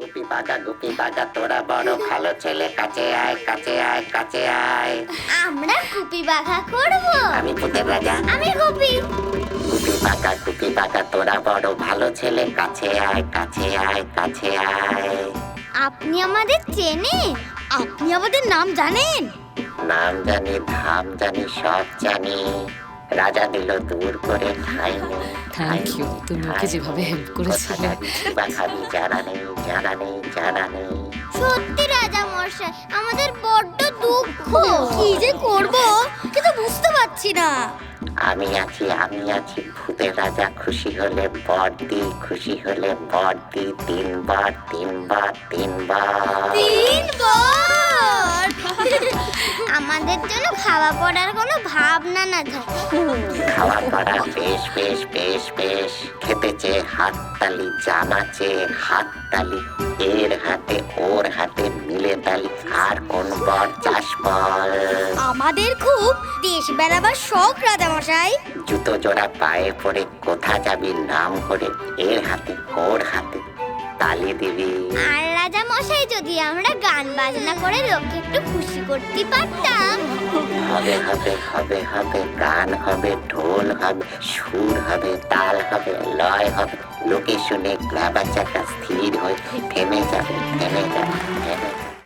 গুপি বাগা তোরা বড় ভালো ছেলে, কাছে আয় কাছে আয় কাছে আয়। আমরা গুপি বাঘা করব। আমি ভূতের রাজা। আমি গুপি। গুপি বাগা তোরা বড় ভালো ছেলে, কাছে আয় কাছে আয় কাছে আয়। আপনি আমাদের চেনেন? আপনি আমাদের নাম জানেন? নাম জানি, ধাম জানি, সব জানি। রাজা দিল দূর করে ঠাই নেই। থ্যাংক ইউ, তুমি ওকে যেভাবে হেল্প করেছিলে। খাবি জানা নেই জানা নেই জানা নেই। সত্যি রাজা মশাই, আমাদের বড্ড দুঃখ। কি যে করব কিন্তু বুঝতে পারছি না। আমি আছি ভূতের রাজা। খুশি হলে বড়দি, খুশি হলে বড়দি। তিনবার তিনবার তিনবার। আমাদের জন্য খাওয়া পড়ার কোনো ভাবনা না থাকে। খাওয়া পড়া বেশ বেশ বেশ বেশ। খেতে চেয়ে হাততালি, জামা চেয়ে হাততালি। এর হাতে ওর হাতে মিলে তালি। আর কোন বর চাষ বল। আমাদের খুব দেশ বেড়াবার শখ রাজা মশাই। জুতো জোড়া পায়ে পড়ে কোথা যাবি নাম করে। এর হাতে ওর হাতে তালি দিবি। আর রাজা মশাই, যদি আমরা গান বাজনা করে লোককে একটু খুশি করতে পারতাম। হবে হবে হবে হবে, গান হবে, ঢোল হবে, সুর হবে, তাল হবে, লয় হবে। লোকে শুনে গ্রাবা চাকা স্থির হয়ে থেমে যাবে থেমে যাবে থেমে যাবে।